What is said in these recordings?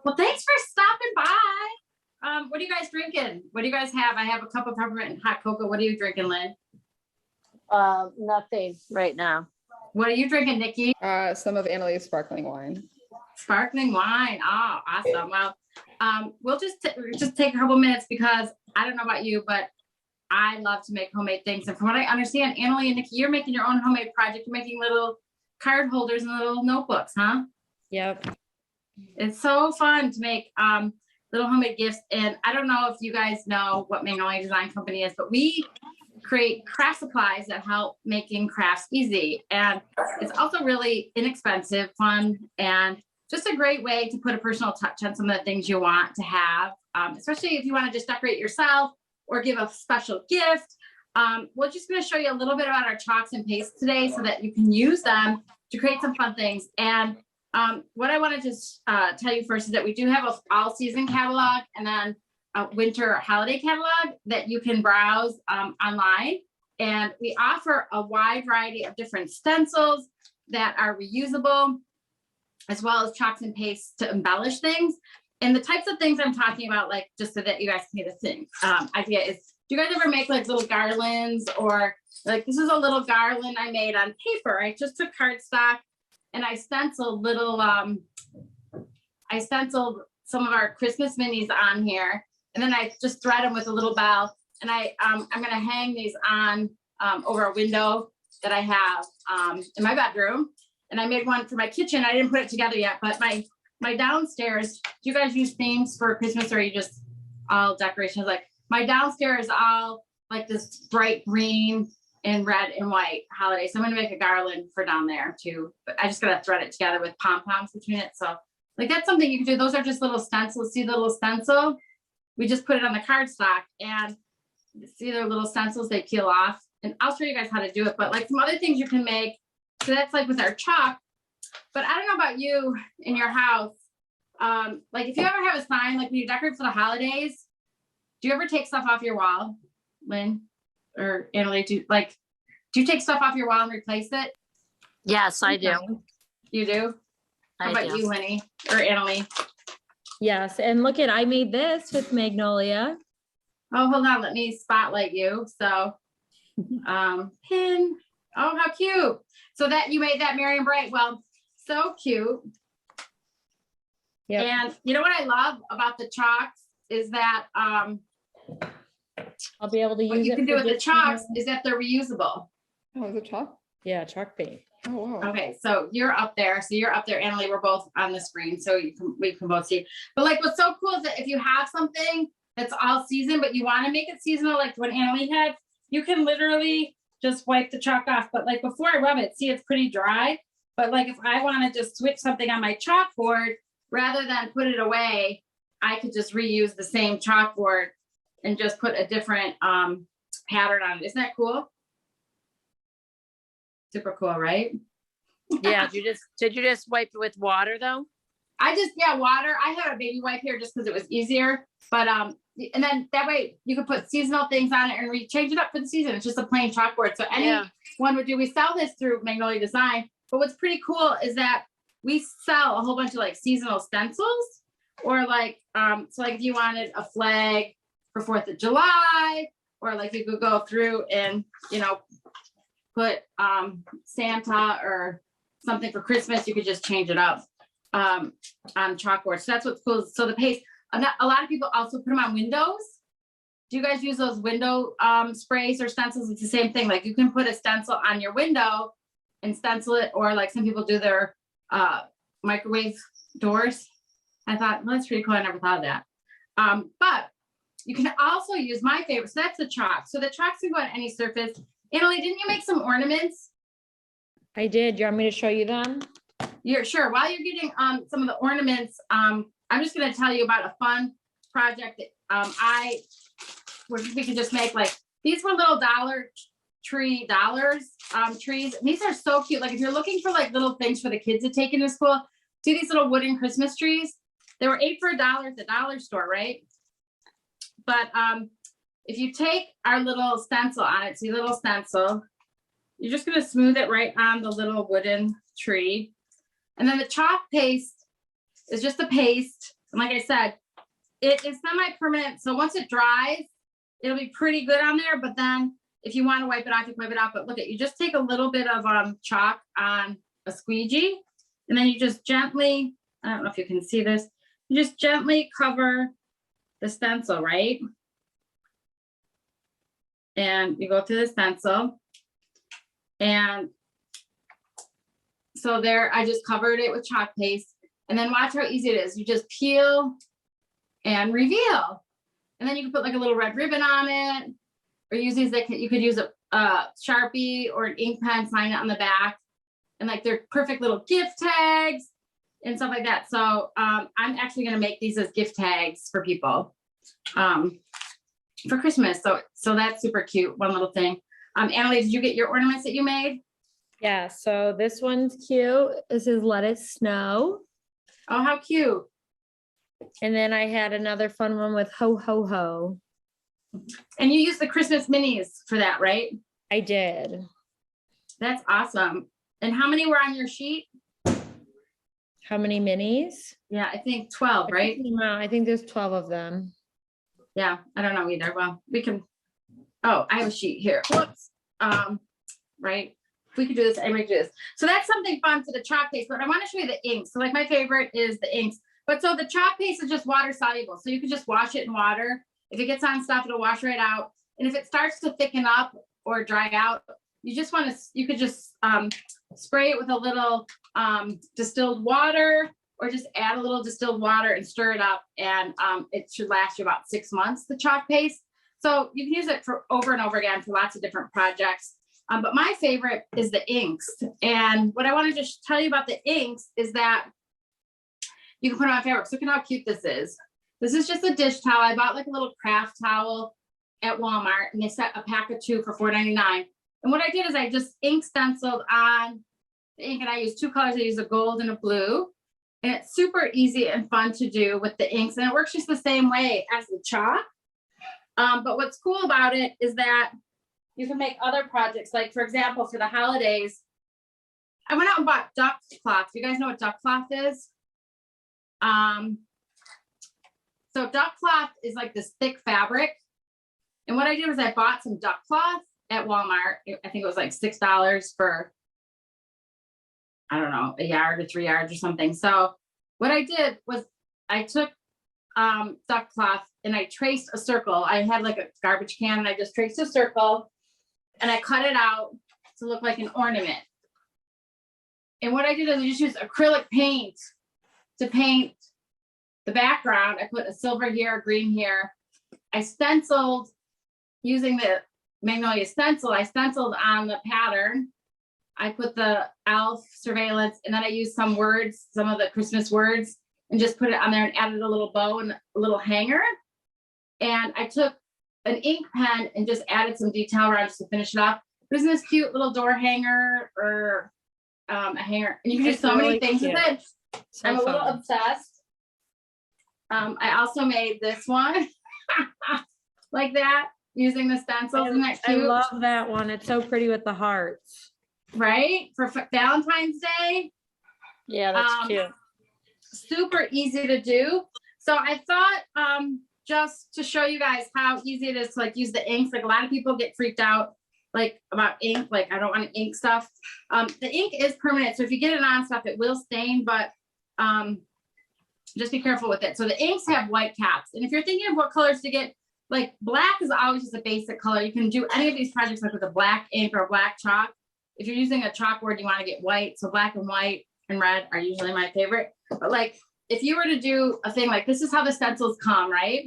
Well, thanks for stopping by. What are you guys drinking? What do you guys have? I have a cup of peppermint and hot cocoa. What are you drinking, Lynn? Nothing right now. What are you drinking, Nikki? Some of Annalie's sparkling wine. Sparkling wine. Oh, awesome. Well, we'll just take a couple minutes because I don't know about you, but I love to make homemade things. And from what I understand, Annalie and Nikki, you're making your own homemade project. You're making little card holders and little notebooks, huh? Yep. It's so fun to make little homemade gifts. And I don't know if you guys know what Magnolia Design Company is, but we create craft supplies that help making crafts easy. And it's also really inexpensive, fun, and just a great way to put a personal touch on some of the things you want to have, especially if you want to just decorate yourself or give a special gift. We're just going to show you a little bit about our chalks and pastes today so that you can use them to create some fun things. And what I want to just tell you first is that we do have an all-season catalog and then a winter holiday catalog that you can browse online. And we offer a wide variety of different stencils that are reusable, as well as chalks and pastes to embellish things. And the types of things I'm talking about, like just so that you guys can get a thing idea is, do you guys ever make like little garlands, or like this is a little garland I made on paper. I just took cardstock and I stenciled little, I stenciled some of our Christmas minis on here. And then I just thread them with a little bell. And I'm gonna hang these on over a window that I have in my bedroom. And I made one for my kitchen. I didn't put it together yet, but my downstairs, do you guys use themes for Christmas, or are you just all decorations? Like my downstairs, all like this bright green and red and white holiday. So I'm gonna make a garland for down there too, but I just gotta thread it together with pom-poms between it. So like that's something you can do. Those are just little stencils. See the little stencil? We just put it on the cardstock, and see their little stencils, they peel off. And I'll show you guys how to do it, but like some other things you can make. So that's like with our chalk. But I don't know about you in your house. Like if you ever have a sign, like when you decorate for the holidays, do you ever take stuff off your wall, Lynn or Annalie? Do you take stuff off your wall and replace it? Yes, I do. You do? How about you, Winnie or Annalie? Yes. And look I made this with Magnolia. Oh, hold on. Let me spotlight you. So, pin. Oh, how cute. So that you made that, Miriam Bright. Well, so cute. Yeah. And you know what I love about the chalks is that I'll be able to use what you it can do for with the different- chalks is that they're reusable. Oh, is it chalk? Yeah, chalk paint. Oh, wow. Okay, so you're up there. So you're up there, Annalie. We're both on the screen, so we can both see. But like, what's so cool is that if you have something that's all season, but you want to make it seasonal, like what Annalie had, you can literally just wipe the chalk off. But like before I rub it, see, it's pretty dry. But like if I want to just switch something on my chalkboard, rather than put it away, I could just reuse the same chalkboard and just put a different pattern on it. Isn't that cool? Super cool, right? Yeah. Did you just wipe it with water though? Water. I had a baby wipe here just because it was easier. But and then that way you could put seasonal things on it and change it up for the season. It's just a plain chalkboard. So anyone would do. We sell this through Magnolia Design. But what's pretty cool is that we sell a whole bunch of like seasonal stencils, or like so like if you wanted a flag for 4th of July, or like you could go through and put Santa or something for Christmas, you could just change it up on chalkboard. So that's what's cool. So the paste, a lot of people also put them on windows. Do you guys use those window sprays or stencils? It's the same thing. Like you can put a stencil on your window and stencil it, or like some people do their microwave doors. I thought, well, that's pretty cool. I never thought of that. But you can also use my favorite. So that's the chalk. So the chalks can go on any surface. Annalie, didn't you make some ornaments? I did. You want me to show you them? You're sure. While you're getting some of the ornaments, I'm just going to tell you about a fun project that we can just make. Like these were little trees. And these are so cute. Like if you're looking for like little things for the kids to take into school, see these little wooden Christmas trees? They were $8 for $1 at the dollar store, right? But if you take our little stencil on it, see little stencil, you're just going to smooth it right on the little wooden tree. And then the chalk paste is just a paste, And like I said, it is semi-permanent. So once it dries, it'll be pretty good on there. But then if you want to wipe it off, you can wipe it off. But look, you just take a little bit of chalk on a squeegee, and then you just gently, I don't know if you can see this, you just gently cover the stencil, right? And you go through the stencil. And so there, I just covered it with chalk paste. And then watch how easy it is. You just peel and reveal. And then you can put like a little red ribbon on it, or use these, like you could use a Sharpie or an ink pen, sign it on the back. And like they're perfect little gift tags and stuff like that. So I'm actually gonna make these as gift tags for people for Christmas. So that's super cute, one little thing. Annalie, did you get your ornaments that you made? Yeah, so this one's cute. This is Let It Snow. Oh, how cute. And then I had another fun one with Ho Ho Ho. And you used the Christmas minis for that, right? I did. That's awesome. And how many were on your sheet? How many minis? Yeah, I think 12, right? I think there's 12 of them. Yeah, I don't know either. Well, we can, oh, I have a sheet here. Whoops. Right. We could do this, and we could do this. So that's something fun for the chalk paste, but I want to show you the inks. So like my favorite is the inks, but so the chalk paste is just water soluble. So you can just wash it in water. If it gets on stuff, it'll wash right out. And if it starts to thicken up or dry out, you just want to, you could just spray it with a little distilled water, or just add a little distilled water and stir it up. And it should last you about 6 months, the chalk paste. So you can use it for over and over again for lots of different projects. But my favorite is the inks. And what I want to just tell you about the inks is that you can put it on fabrics. Look at how cute this is. This is just a dish towel. I bought like a little craft towel at Walmart, and they set a pack of 2 for $4.99. And what I did is I just ink stenciled on the ink, and I used 2 colors. I used a gold and a blue. And it's super easy and fun to do with the inks. And it works just the same way as the chalk. But what's cool about it is that you can make other projects. Like for example, for the holidays, I went out and bought duck cloth. You guys know what duck cloth is? So duck cloth is like this thick fabric. And what I did was I bought some duck cloth at Walmart. I think it was like $6 for, I don't know, a yard or 3 yards or something. So what I did was I took duck cloth and I traced a circle. I had like a garbage can, and I just traced a circle and I cut it out to look like an ornament. And what I did is I just used acrylic paint to paint the background. I put a silver here, a green here. I stenciled using the Magnolia stencil. I stenciled on the pattern. I put the elf surveillance, and then I used some words, some of the Christmas words, and just put it on there and added a little bow and a little hanger. And I took an ink pen and just added some detail around just to finish it off. Isn't this cute little door hanger or a hanger? And you can do so many things with it. So I'm a little fun. obsessed. I also made this one like that using the stencils. Isn't that I cute? love that one. It's so pretty with the hearts. Right? For Valentine's Day. Yeah, that's cute. Super easy to do. So I thought just to show you guys how easy it is to like use the inks. Like a lot of people get freaked out like about ink, like I don't want to ink stuff. The ink is permanent, so if you get it on stuff, it will stain, but just be careful with it. So the inks have white caps, and if you're thinking of what colors to get, like black is always just a basic color. You can do any of these projects like with a black ink or a black chalk. If you're using a chalkboard, you want to get white, so black and white and red are usually my favorite. But like if you were to do a thing like this is how the stencils come, right?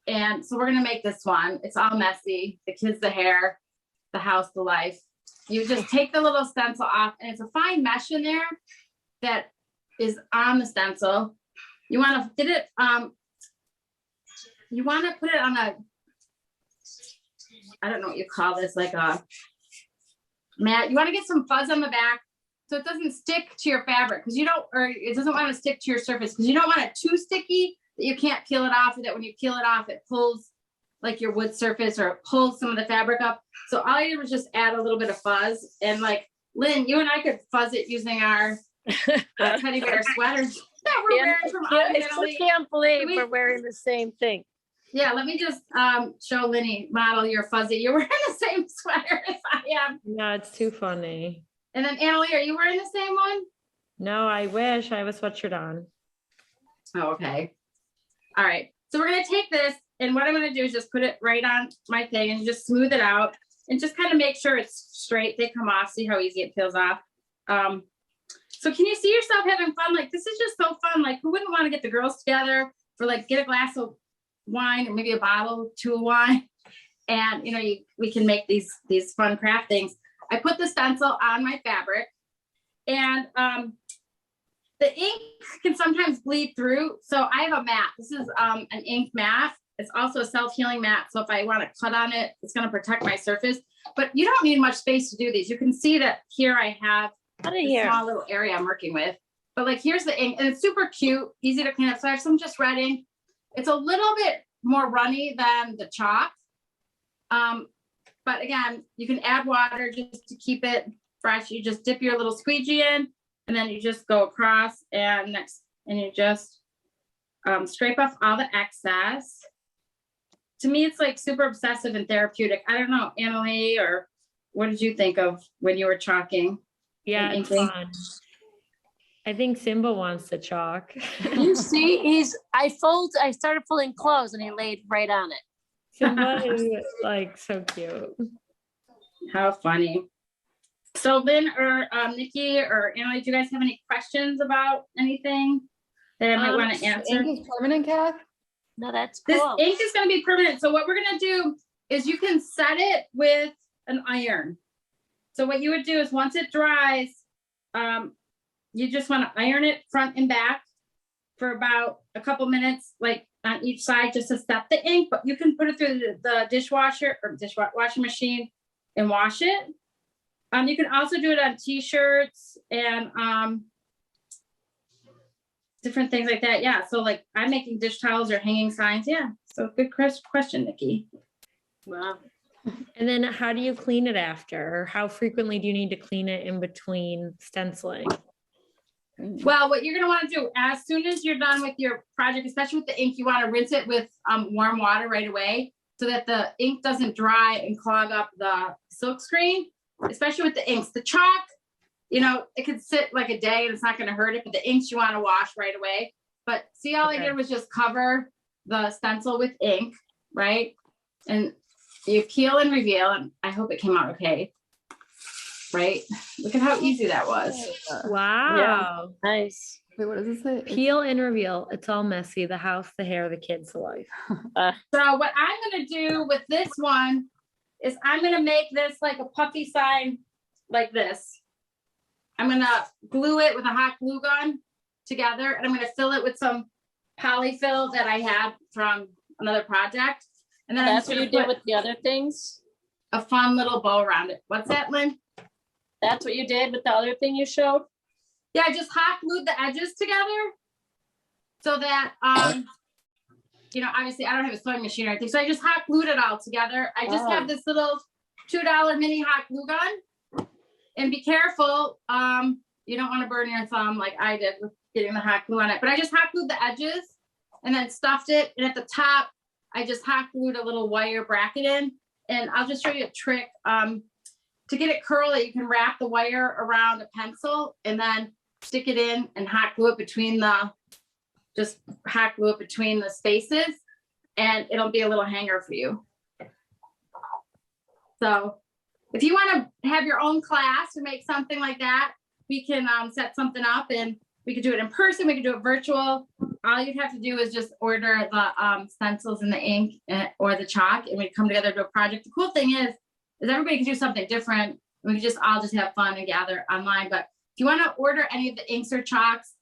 And so we're gonna make this one. It's all messy. The kids, the hair, the house, the life. You just take the little stencil off, and it's a fine mesh in there that is on the stencil. You want to get it, you want to put it on a, I don't know what you call this, like a mat. You want to get some fuzz on the back so it doesn't stick to your fabric, because you don't, or it doesn't want to stick to your surface, because you don't want it too sticky that you can't peel it off, or that when you peel it off, it pulls like your wood surface, or it pulls some of the fabric up. So all I did was just add a little bit of fuzz. And like Lynn, you and I could fuzz it using our teddy bear sweaters that we're wearing from I still Untitled. can't believe we- we're wearing the same thing. Yeah, let me just show Lenny model your fuzzy. You're wearing the same sweater as I am. Yeah, it's too funny. And then Annalie, are you wearing the same one? No, I wish I have a sweatshirt on. Oh, okay. All right. So we're gonna take this, and what I'm gonna do is just put it right on my thing and just smooth it out and just kind of make sure it's straight. They come off, see how easy it peels off. So can you see yourself having fun? Like, this is just so fun. Like, who wouldn't want to get the girls together for like, get a glass of wine or maybe a bottle or two of wine, and we can make these fun craft things. I put the stencil on my fabric, and the ink can sometimes bleed through, so I have a mat. This is an ink mat. It's also a self-healing mat, so if I want to cut on it, it's going to protect my surface. But you don't need much space to do these. You can see that here I have a small little area I'm working with, but like here's the ink, and it's super cute, easy to clean up. So I have some just red ink. It's a little bit more runny than the chalk. But again, you can add water just to keep it fresh. You just dip your little squeegee in, and then you just go across and you just scrape off all the excess. To me, it's like super obsessive and therapeutic. I don't know, Annalie, or what did you think of when you were chalking? Yeah, and it's inking? fun. I think Simba wants to chalk. You see, I started pulling clothes and he laid right on it. Simba is like so cute. How funny. So Lynn or Nikki or Annalie, do you guys have any questions about anything that I might want to answer? Ink is permanent, Kath? No, that's This cool. ink is going to be permanent. So what we're going to do is you can set it with an iron. So what you would do is once it dries, you just want to iron it front and back for about a couple minutes, like on each side, just to set the ink. But you can put it through the dishwasher or washing machine and wash it. You can also do it on t-shirts and different things like that. Yeah. So like I'm making dish towels or hanging signs. Yeah. So good question, Nikki. Wow. And then how do you clean it after? Or how frequently do you need to clean it in between stenciling? Well, what you're going to want to do as soon as you're done with your project, especially with the ink, you want to rinse it with warm water right away so that the ink doesn't dry and clog up the silk screen, especially with the inks. The chalk, it could sit like a day and it's not going to hurt it, but the inks you want to wash right away. But see, all I did was just cover the stencil with ink, right? And you peel and reveal, and I hope it came out okay. Right? Look at how easy that was. Wow. Nice. Wait, what does it say? Peel and reveal. It's all messy. The house, the hair, the kids, the life. So what I'm going to do with this one is I'm going to make this like a puffy sign like this. I'm going to glue it with a hot glue gun together, and I'm going to fill it with some polyfill that I had from another project. And then That's what you did with the other things? a fun little bow around it. What's that, Lynn? That's what you did with the other thing you showed? Yeah, I just hot glued the edges together so that, obviously I don't have a sewing machine or anything. So I just hot glued it all together. I just have this little $2 mini hot glue gun. And be careful, you don't want to burn your thumb like I did with getting the hot glue on it. But I just hot glued the edges and then stuffed it. And at the top, I just hot glued a little wire bracket in. And I'll just show you a trick. To get it curly, you can wrap the wire around a pencil and then stick it in and hot glue it between the spaces, and it'll be a little hanger for you. So if you want to have your own class or make something like that, we can set something up, and we could do it in person. We could do it virtual. All you'd have to do is just order the stencils and the ink or the chalk, and we'd come together to do a project. The cool thing is everybody can do something different. We can all just have fun and gather online. But if you want to order any of the inks or chalks,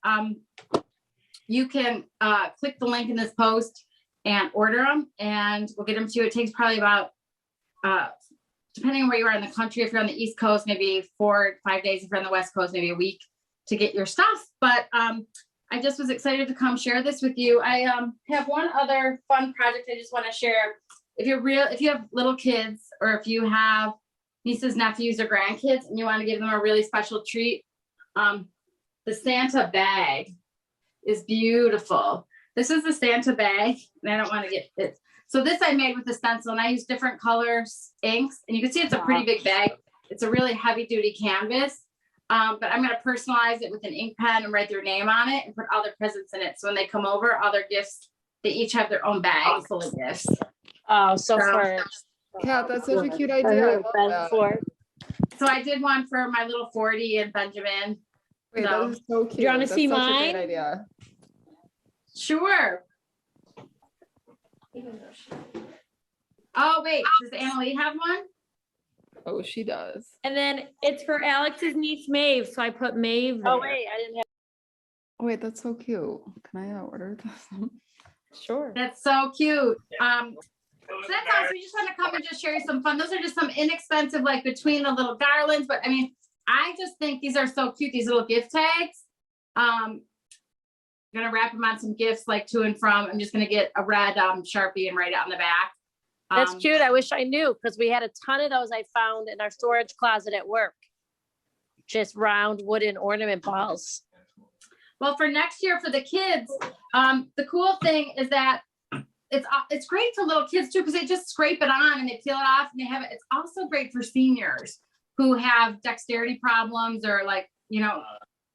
you can click the link in this post and order them, and we'll get them to you. It takes probably about, depending on where you are in the country, if you're on the East Coast, maybe 4 to 5 days. If you're on the West Coast, maybe a week to get your stuff. But I just was excited to come share this with you. I have one other fun project I just want to share. If you have little kids, or if you have nieces, nephews, or grandkids, and you want to give them a really special treat, the Santa bag is beautiful. This is the Santa bag, and I don't want to get it. So this I made with the stencil, and I use different colors, inks, and you can see it's a pretty big bag. It's a really heavy duty canvas, but I'm going to personalize it with an ink pen and write their name on it and put all their presents in it. So when they come over, all their gifts, they each have their own bag full of gifts. Oh, so for Kat, that's such a cute idea. I love that. So I did one for my little 40 and Benjamin. Wait, So- that is so cute. you wanna That's see such a mine? great idea. Sure. Oh, wait, does Annalee have one? Oh, she does. And then it's for Alex's niece Maeve, so I put Maeve there. Oh, wait, I didn't have. Oh, wait, that's so cute. Can I order this? Sure. That's so cute. So that's awesome. We just want to come and just share you some fun. Those are just some inexpensive, like between the little garlands. But I mean, I just think these are so cute. These little gift tags. I'm gonna wrap them on some gifts like to and from. I'm just gonna get a red Sharpie and write it on the back. That's cute. I wish I knew because we had a ton of those I found in our storage closet at work. Just round wooden ornament balls. Well, for next year for the kids, the cool thing is that it's great for little kids too because they just scrape it on and they peel it off and they have it. It's also great for seniors who have dexterity problems or like, you know,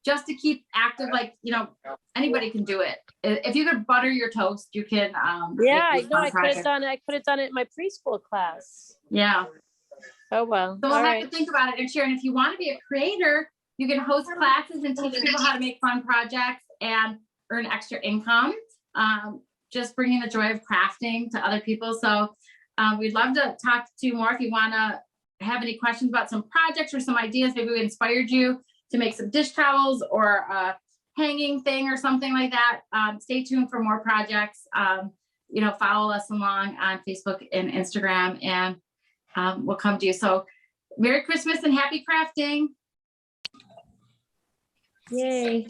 just to keep active, like, you know, anybody can do it. If you could butter your toast, you can. Yeah, I make these know. fun I could have projects. done it. I could have done it in my preschool class. Yeah. Oh, well. So we'll All have right. to think about it next year. And if you want to be a creator, you can host classes and teach people how to make fun projects and earn extra income. Just bringing the joy of crafting to other people. So we'd love to talk to you more if you want to have any questions about some projects or some ideas. Maybe we inspired you to make some dish towels or a hanging thing or something like that. Stay tuned for more projects. You know, follow us along on Facebook and Instagram, and we'll come to you. So Merry Christmas and happy crafting. Yay.